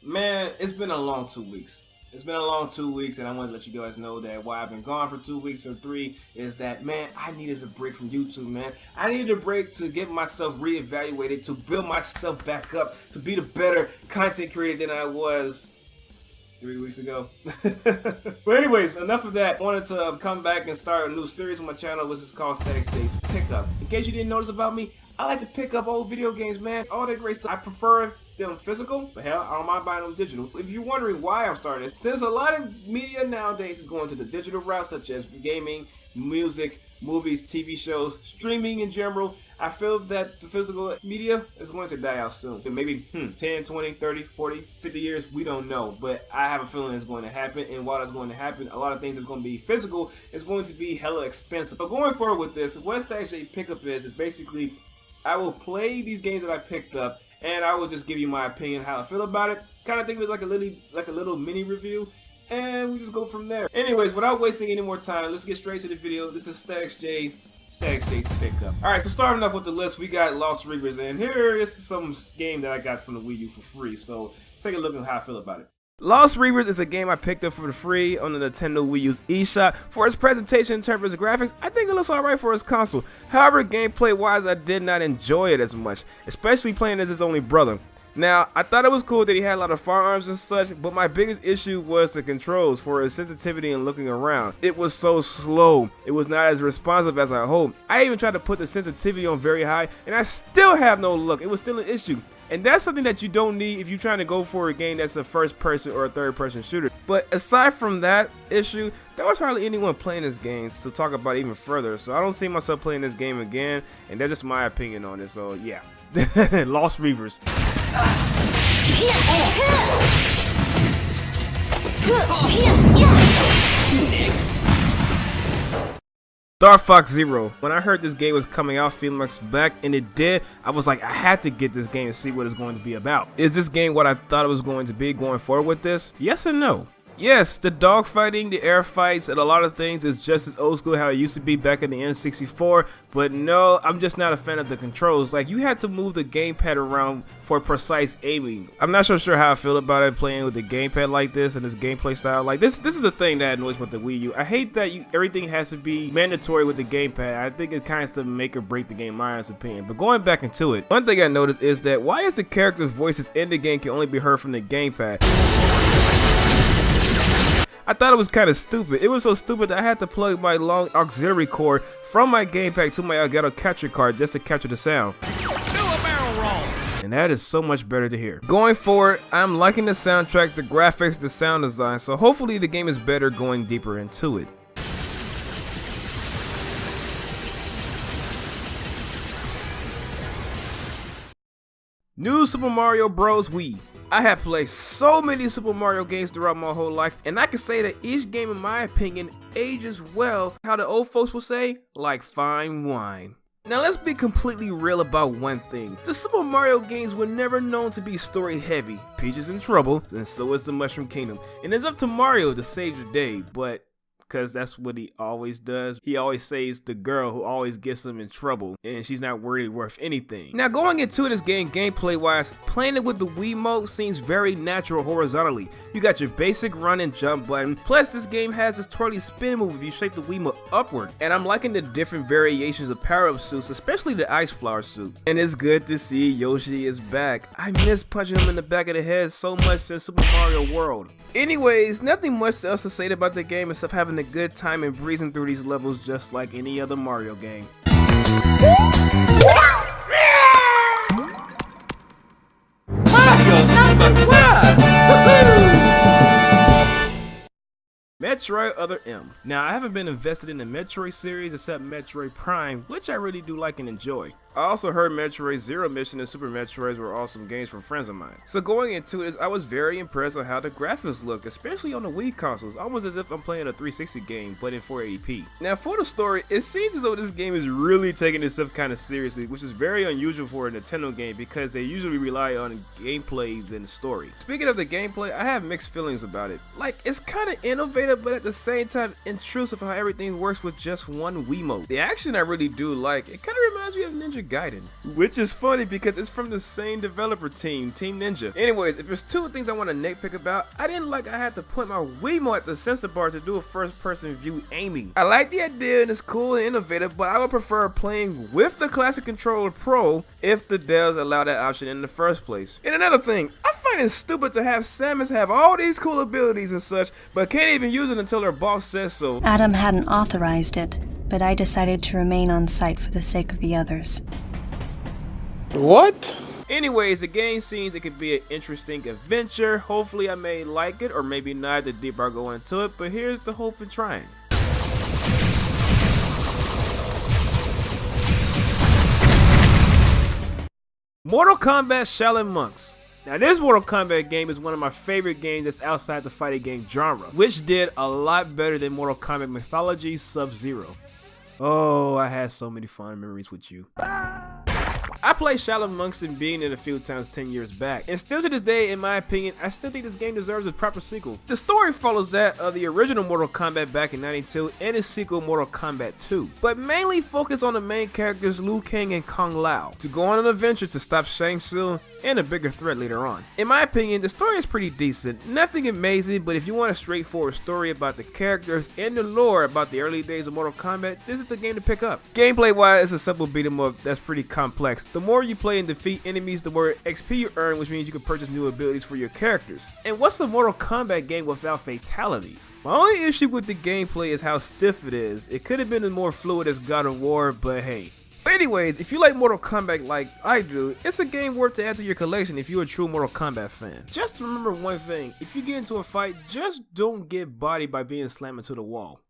Man, it's been a long 2 weeks. It's been a long 2 weeks, and I want to let you guys know that why I've been gone for 2 weeks or three is that, man, I needed a break from YouTube, man. I needed a break to get myself reevaluated, to build myself back up, to be the better content creator than I was 3 weeks ago. But anyways, enough of that. I wanted to come back and start a new series on my channel, which is called JoshSTATiX Pickup. In case you didn't notice about me, I like to pick up old video games, man. All that great stuff. I prefer them physical, but hell, I don't mind buying them digital. If you're wondering why I'm starting this, since a lot of media nowadays is going to the digital route, such as gaming, music, movies, TV shows, streaming in general, I feel that the physical media is going to die out soon. Maybe 10, 20, 30, 40, 50 years, we don't know. But I have a feeling it's going to happen. And while it's going to happen, a lot of things that's going to be physical is going to be hella expensive. But going forward with this, what JoshSTATiX Pickup is basically I will play these games that I picked up and I will just give you my opinion, how I feel about it. Kind of think of it like a little mini review. And we just go from there. Anyways, without wasting any more time, let's get straight to the video. This is JoshSTATiX Pickup. Alright, so starting off with the list, we got Lost Reavers, and here is some game that I got from the Wii U for free. So take a look at how I feel about it. Lost Reavers is a game I picked up for free on the Nintendo Wii U's eShop. For its presentation in terms of graphics, I think it looks alright for its console. However, gameplay wise, I did not enjoy it as much, especially playing as his only brother. Now, I thought it was cool that he had a lot of firearms and such, but my biggest issue was the controls for his sensitivity and looking around. It was so slow. It was not as responsive as I hoped. I even tried to put the sensitivity on very high, and I still have no luck. It was still an issue. And that's something that you don't need if you're trying to go for a game that's a first person or a third person shooter. But aside from that issue, there was hardly anyone playing this game to talk about even further. So I don't see myself playing this game again, and that's just my opinion on it. So yeah, Lost Reavers. Star Fox Zero. When I heard this game was coming out, Felix back, and it did, I was like, I had to get this game and see what it's going to be about. Is this game what I thought it was going to be going forward with this? Yes and no. Yes, the dogfighting, the air fights, and a lot of things is just as old school how it used to be back in the N64, but no, I'm just not a fan of the controls. Like, you had to move the gamepad around for precise aiming. I'm not so sure how I feel about it playing with the gamepad like this and this gameplay style. Like, this is the thing that annoys me with the Wii U. I hate that everything has to be mandatory with the gamepad. I think it kind of to make or break the game, my honest opinion. But going back into it, one thing I noticed is that why is the characters' voices in the game can only be heard from the gamepad? I thought it was kind of stupid. It was so stupid that I had to plug my long auxiliary cord from my gamepad to my Elgato capture card just to capture the sound. Do a barrel roll. And that is so much better to hear. Going forward, I'm liking the soundtrack, the graphics, the sound design, so hopefully the game is better going deeper into it. New Super Mario Bros. Wii. I have played so many Super Mario games throughout my whole life, and I can say that each game, in my opinion, ages well, how the old folks will say, like fine wine. Now let's be completely real about one thing. The Super Mario games were never known to be story heavy. Peach is in trouble, and so is the Mushroom Kingdom. And it's up to Mario to save the day, but because that's what he always does. He always saves the girl who always gets him in trouble, and she's not really worth anything. Now going into this game gameplay wise, playing it with the Wiimote seems very natural horizontally. You got your basic run and jump button, plus this game has this twirly spin move if you shape the Wiimote upward. And I'm liking the different variations of power-up suits, especially the Ice Flower suit. And it's good to see Yoshi is back. I miss punching him in the back of the head so much since Super Mario World. Anyways, nothing much else to say about the game except having a good time and breezing through these levels just like any other Mario game. Metroid Other M. Now, I haven't been invested in the Metroid series except Metroid Prime, which I really do like and enjoy. I also heard Metroid Zero Mission and Super Metroids were awesome games from friends of mine. So going into this, I was very impressed on how the graphics look, especially on the Wii consoles, almost as if I'm playing a 360 game, but in 480p. Now for the story, it seems as though this game is really taking itself kind of seriously, which is very unusual for a Nintendo game because they usually rely on gameplay than the story. Speaking of the gameplay, I have mixed feelings about it. Like, it's kind of innovative, but at the same time intrusive how everything works with just one Wiimote. The action I really do like. It kind of reminds me of Ninja Gaiden, which is funny because it's from the same developer team, Team Ninja. Anyways, if there's two things I want to nitpick about, I didn't like I had to put my Wiimote at the sensor bar to do a first-person view aiming. I like the idea and it's cool and innovative, but I would prefer playing with the Classic Controller Pro if the devs allow that option in the first place. And another thing, I find it stupid to have Samus have all these cool abilities and such, but can't even use it until her boss says so. Adam hadn't authorized it, but I decided to remain on site for the sake of the others. What? Anyways, the game seems it could be an interesting adventure. Hopefully I may like it, or maybe not the deeper I go into it, but here's the hope in trying. Mortal Kombat Shaolin Monks. Now this Mortal Kombat game is one of my favorite games that's outside the fighting game genre, which did a lot better than Mortal Kombat Mythology Sub-Zero. Oh, I had so many fun memories with you. I played Shaolin Monks and being it a few times 10 years back, and still to this day, in my opinion, I still think this game deserves a proper sequel. The story follows that of the original Mortal Kombat back in '92 and its sequel Mortal Kombat 2, but mainly focus on the main characters Liu Kang and Kung Lao to go on an adventure to stop Shang Tsung and a bigger threat later on. In my opinion, the story is pretty decent, nothing amazing, but if you want a straightforward story about the characters and the lore about the early days of Mortal Kombat, this is the game to pick up. Gameplay wise, it's a simple beat 'em up that's pretty complex. The more you play and defeat enemies, the more XP you earn, which means you can purchase new abilities for your characters. And what's a Mortal Kombat game without fatalities? My only issue with the gameplay is how stiff it is. It could have been more fluid as God of War, but hey. But anyways, if you like Mortal Kombat like I do, it's a game worth to add to your collection if you're a true Mortal Kombat fan. Just remember one thing, if you get into a fight, just don't get bodied by being slammed into the wall.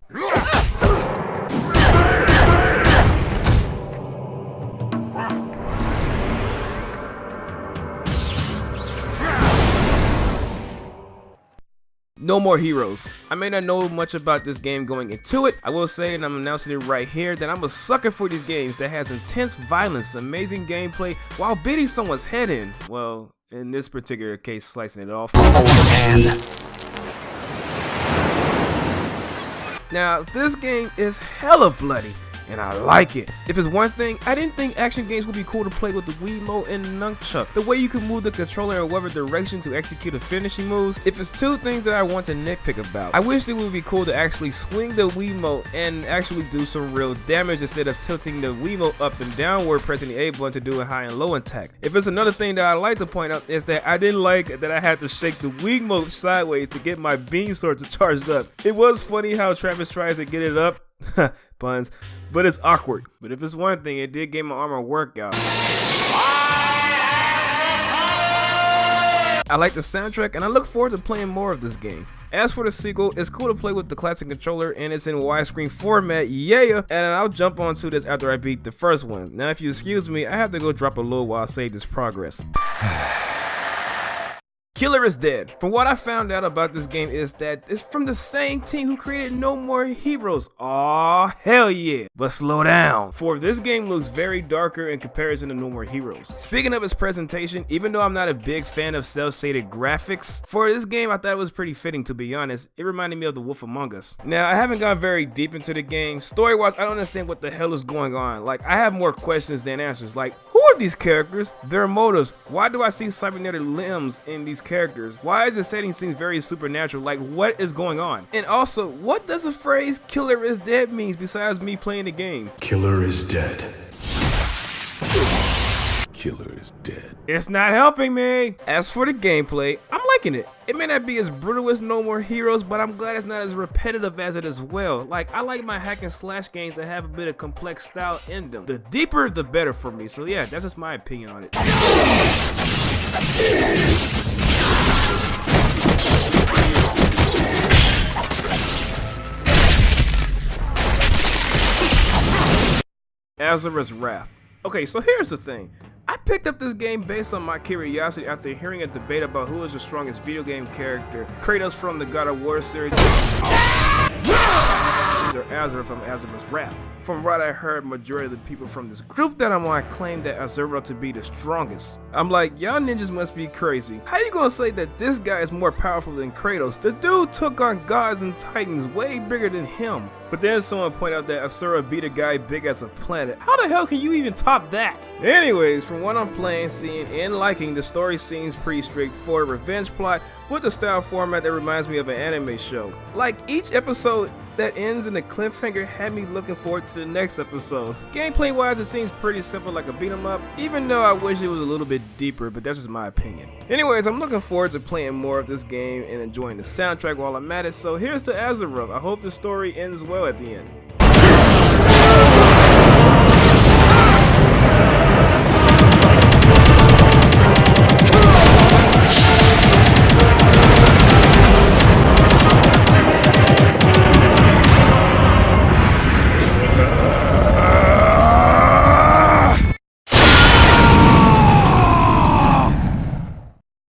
No More Heroes. I may not know much about this game going into it. I will say, and I'm announcing it right here, that I'm a sucker for these games that has intense violence, amazing gameplay, while beating someone's head in. Well, in this particular case, slicing it off. Now, this game is hella bloody, and I like it. If it's one thing, I didn't think action games would be cool to play with the Wiimote and Nunchuck. The way you can move the controller in whatever direction to execute the finishing moves. If it's two things that I want to nitpick about, I wish it would be cool to actually swing the Wiimote and actually do some real damage instead of tilting the Wiimote up and downward, pressing the A button to do a high and low attack. If it's another thing that I like to point out is that I didn't like that I had to shake the Wiimote sideways to get my beam sword to charge up. It was funny how Travis tries to get it up, puns, but it's awkward. But if it's one thing, it did give my arm a workout. I like the soundtrack and I look forward to playing more of this game. As for the sequel, it's cool to play with the classic controller and it's in widescreen format, yeah, and I'll jump onto this after I beat the first one. Now if you excuse me, I have to go drop a load while I save this progress. Killer is Dead. From what I found out about this game is that it's from the same team who created No More Heroes. Aw, hell yeah. But slow down, for this game looks very darker in comparison to No More Heroes. Speaking of its presentation, even though I'm not a big fan of cel-shaded graphics, for this game I thought it was pretty fitting, to be honest. It reminded me of The Wolf Among Us. Now, I haven't gone very deep into the game. Story-wise, I don't understand what the hell is going on. Like, I have more questions than answers. Like, who are these characters? Their motives? Why do I see cybernetic limbs in these characters? Why is the setting seems very supernatural? Like, what is going on? And also, what does the phrase "killer is dead" means besides me playing the game? Killer is dead. Killer is dead. It's not helping me. As for the gameplay, I'm liking it. It may not be as brutal as No More Heroes, but I'm glad it's not as repetitive as it as well. Like, I like my hack and slash games that have a bit of complex style in them. The deeper, the better for me. So yeah, that's just my opinion on it. Asura's Wrath. Okay, so here's the thing. I picked up this game based on my curiosity after hearing a debate about who is the strongest video game character, Kratos from the God of War series, or Asura from Asura's Wrath. From what I heard, majority of the people from this group that I'm on claim that Asura to be the strongest. I'm like, y'all ninjas must be crazy. How you gonna say that this guy is more powerful than Kratos? The dude took on gods and titans way bigger than him. But then someone pointed out that Asura beat a guy big as a planet. How the hell can you even top that? Anyways, from what I'm playing, seeing, and liking, the story seems pretty straightforward revenge plot with a style format that reminds me of an anime show. Like, each episode that ends in a cliffhanger had me looking forward to the next episode. Gameplay wise, it seems pretty simple, like a beat 'em up, even though I wish it was a little bit deeper, but that's just my opinion. Anyways, I'm looking forward to playing more of this game and enjoying the soundtrack while I'm at it, so here's to Asura. I hope the story ends well at the end.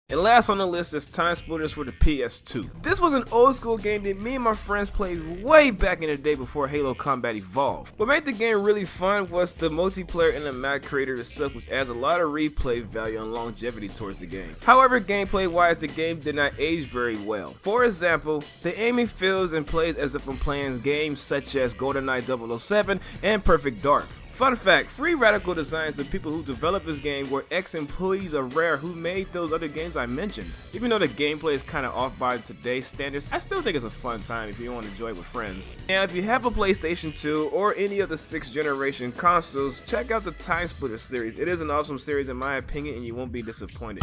And last on the list is TimeSplitters for the PS2. This was an old school game that me and my friends played way back in the day before Halo Combat evolved. What made the game really fun was the multiplayer and the map creator itself, which adds a lot of replay value and longevity towards the game. However, gameplay wise, the game did not age very well. For example, the aiming feels and plays as if I'm playing games such as GoldenEye 007 and Perfect Dark. Fun fact, Free Radical Designs, the people who developed this game, were ex-employees of Rare who made those other games I mentioned. Even though the gameplay is kind of off by today's standards, I still think it's a fun time if you want to enjoy it with friends. Now, if you have a PlayStation 2 or any of the 6th generation consoles, check out the TimeSplitters series. It is an awesome series in my opinion, and you won't be disappointed.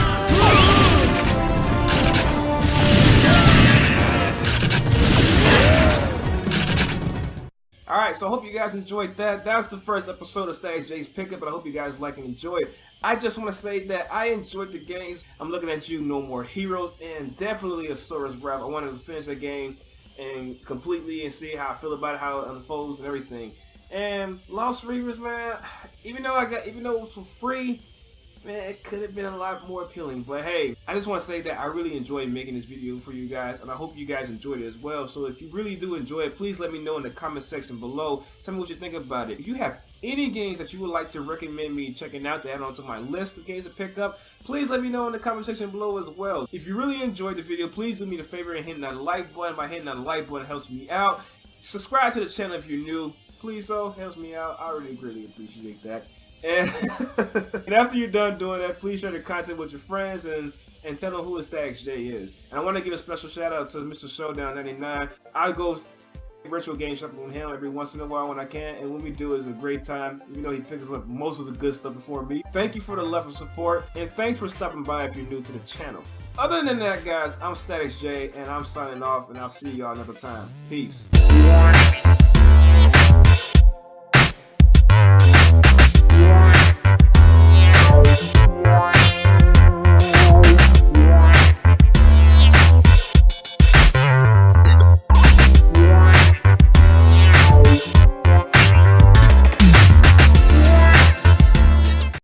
Alright, so I hope you guys enjoyed that. That's the first episode of Static J's Pickup, but I hope you guys like and enjoy it. I just want to say that I enjoyed the games. I'm looking at you, No More Heroes, and definitely Asura's Wrath. I wanted to finish the game and completely and see how I feel about it, how it unfolds and everything. And Lost Reavers, man, even though it was for free, man, it could have been a lot more appealing. But hey, I just want to say that I really enjoyed making this video for you guys, and I hope you guys enjoyed it as well. So if you really do enjoy it, please let me know in the comment section below. Tell me what you think about it. If you have any games that you would like to recommend me checking out to add on to my list of games to pick up, please let me know in the comment section below as well. If you really enjoyed the video, please do me the favor and hit that like button. By hitting that like button, helps me out. Subscribe to the channel if you're new. Please, so helps me out. I really greatly appreciate that. And, and after you're done doing that, please share the content with your friends and tell them who STATiX J is. And I want to give a special shout out to Mr. Showdown99. I go virtual game shopping with him every once in a while when I can, and when we do, it's a great time. You know, he picks up most of the good stuff before me. Thank you for the love and support, and thanks for stopping by if you're new to the channel. Other than that, guys, I'm STATiX J, and I'm signing off, and I'll see y'all another time. Peace.